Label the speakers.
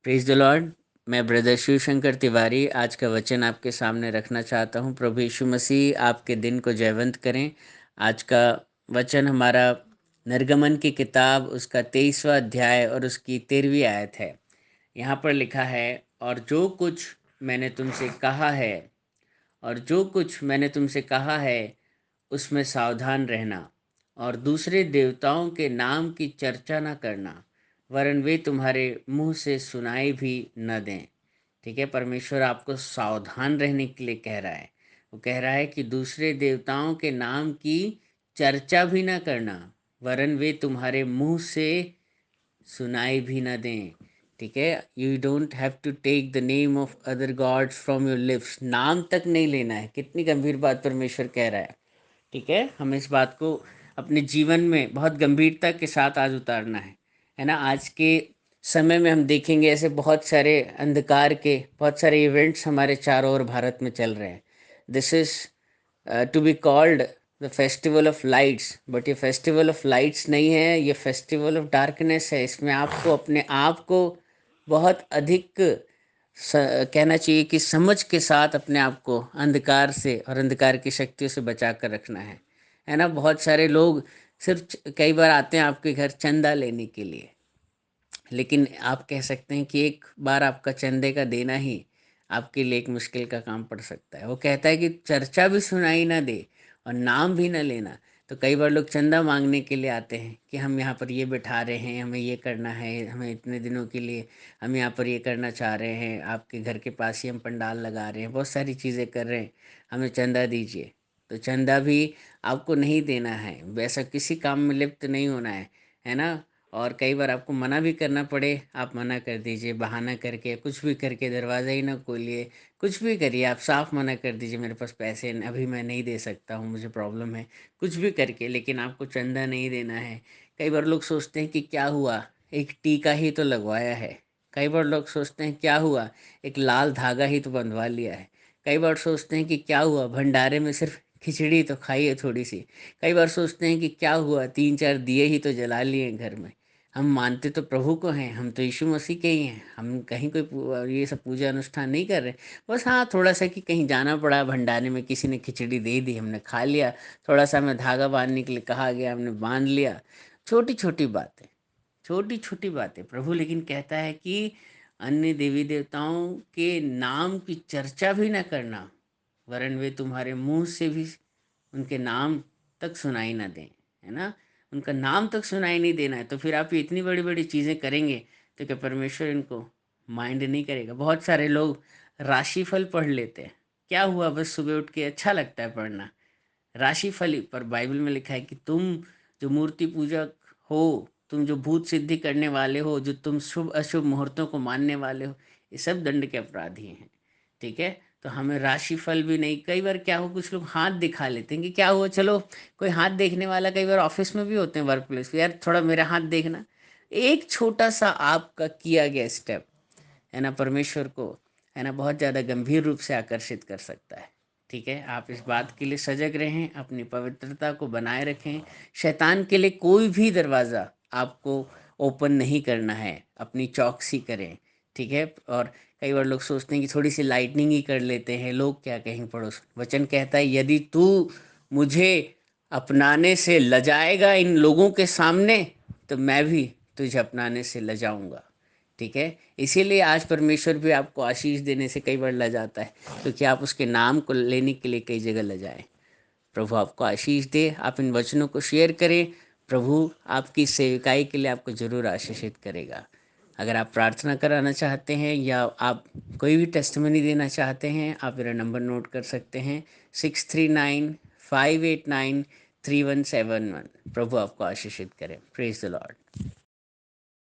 Speaker 1: Praise the Lord. मैं brother Shivshankar Tiwari आज का वचन आपके सामने रखना चाहता हूँ। प्रभु यीशु मसीह आपके दिन को जयवंत करें। आज का वचन हमारा निर्गमन की किताब उसका 23वां अध्याय और उसकी 13वीं आयत है। यहाँ पर लिखा है, और जो कुछ मैंने तुमसे कहा है और जो कुछ मैंने तुमसे कहा है उसमें सावधान रहना, और दूसरे देवताओं के नाम की चर्चा न करना, वरन वे तुम्हारे मुंह से सुनाई भी न दें। ठीक है, परमेश्वर आपको सावधान रहने के लिए कह रहा है। वो कह रहा है कि दूसरे देवताओं के नाम की चर्चा भी ना करना, वरन वे तुम्हारे मुंह से सुनाई भी ना दें। ठीक है, you don't have to take the name of other gods from your lips. नाम तक नहीं लेना है। कितनी गंभीर बात परमेश्वर कह रहा है। ठीक है, हमें इस बात को अपने जीवन में बहुत गंभीरता के साथ आज उतारना है ना। आज के समय में हम देखेंगे ऐसे बहुत सारे अंधकार के बहुत सारे इवेंट्स हमारे चारों ओर भारत में चल रहे हैं। This is to be called the festival of lights, but ये फेस्टिवल ऑफ लाइट्स नहीं है, ये फेस्टिवल ऑफ डार्कनेस है। इसमें आपको अपने आप को बहुत अधिक कहना चाहिए कि समझ के साथ अपने आप को अंधकार से और अंधकार की शक्तियों से बचा कर रखना है ना। बहुत सारे लोग सिर्फ कई बार आते हैं आपके घर चंदा लेने के लिए, लेकिन आप कह सकते हैं कि एक बार आपका चंदे का देना ही आपके लिए एक मुश्किल का काम पड़ सकता है। वो कहता है कि चर्चा भी सुनाई ना दे और नाम भी ना लेना। तो कई बार लोग चंदा मांगने के लिए आते हैं कि हम यहाँ पर ये बिठा रहे हैं, हमें ये करना है, हमें इतने दिनों के लिए हम यहाँ पर ये करना चाह रहे हैं, आपके घर के पास ही हम पंडाल लगा रहे हैं, बहुत सारी चीज़ें कर रहे हैं, हमें चंदा दीजिए। तो चंदा भी आपको नहीं देना है, वैसा किसी काम में लिप्त नहीं होना है ना। और कई बार आपको मना भी करना पड़े, आप मना कर दीजिए, बहाना करके कुछ भी करके, दरवाज़ा ही ना खोलिए, कुछ भी करिए, आप साफ मना कर दीजिए मेरे पास पैसे अभी मैं नहीं दे सकता हूँ, मुझे प्रॉब्लम है, कुछ भी करके, लेकिन आपको चंदा नहीं देना है। कई बार लोग सोचते हैं कि क्या हुआ, एक टीका ही तो लगवाया है। कई बार लोग सोचते हैं क्या हुआ, एक लाल धागा ही तो बंधवा लिया है। कई बार सोचते हैं कि क्या हुआ, भंडारे में सिर्फ खिचड़ी तो खाई है थोड़ी सी। कई बार सोचते हैं कि क्या हुआ, 3-4 दिए ही तो जला लिए घर में। हम मानते तो प्रभु को हैं, हम तो यीशु मसीह के ही हैं, हम कहीं कोई ये सब पूजा अनुष्ठान नहीं कर रहे। बस हाँ, थोड़ा सा कि कहीं जाना पड़ा भंडारे में, किसी ने खिचड़ी दे दी, हमने खा लिया, थोड़ा सा हमें धागा बांधने के लिए कहा गया, हमने बांध लिया। छोटी छोटी बातें, छोटी छोटी बातें। प्रभु लेकिन कहता है कि अन्य देवी देवताओं के नाम की चर्चा भी न करना, वरन वे तुम्हारे मुंह से भी उनके नाम तक सुनाई ना दें। है ना, उनका नाम तक सुनाई नहीं देना है। तो फिर आप ये इतनी बड़ी बड़ी चीज़ें करेंगे तो क्या परमेश्वर इनको माइंड नहीं करेगा? बहुत सारे लोग राशिफल पढ़ लेते हैं, क्या हुआ, बस सुबह उठ के अच्छा लगता है पढ़ना राशिफल ही। पर बाइबल में लिखा है कि तुम जो मूर्ति पूजक हो, तुम जो भूत सिद्धि करने वाले हो, जो तुम शुभ अशुभ मुहूर्तों को मानने वाले हो, ये सब दंड के अपराधी हैं। ठीक है, तो हमें राशिफल भी नहीं। कई बार क्या हो, कुछ लोग हाथ दिखा लेते हैं कि क्या हुआ, चलो कोई हाथ देखने वाला, कई बार ऑफिस में भी होते हैं, वर्क प्लेस पे, यार थोड़ा मेरा हाथ देखना। एक छोटा सा आपका किया गया स्टेप है ना, परमेश्वर को है ना बहुत ज़्यादा गंभीर रूप से आकर्षित कर सकता है। ठीक है, आप इस बात के लिए सजग रहें, अपनी पवित्रता को बनाए रखें। शैतान के लिए कोई भी दरवाज़ा आपको ओपन नहीं करना है, अपनी चौकसी करें। ठीक है, और कई बार लोग सोचते हैं कि थोड़ी सी लाइटनिंग ही कर लेते हैं, लोग क्या कहेंगे पड़ोस। वचन कहता है, यदि तू मुझे अपनाने से लजाएगा इन लोगों के सामने, तो मैं भी तुझे अपनाने से लजाऊंगा। ठीक है, इसीलिए आज परमेश्वर भी आपको आशीष देने से कई बार लजाता है, क्योंकि आप उसके नाम को लेने के लिए कई जगह लजाएं। प्रभु आपको आशीष दे। आप इन वचनों को शेयर करें, प्रभु आपकी सेविकाई के लिए आपको ज़रूर आशीषित करेगा। अगर आप प्रार्थना कराना चाहते हैं या आप कोई भी टेस्टिमनी देना चाहते हैं, आप मेरा नंबर नोट कर सकते हैं, 6395893171। प्रभु आपको आशीषित करें। Praise the Lord.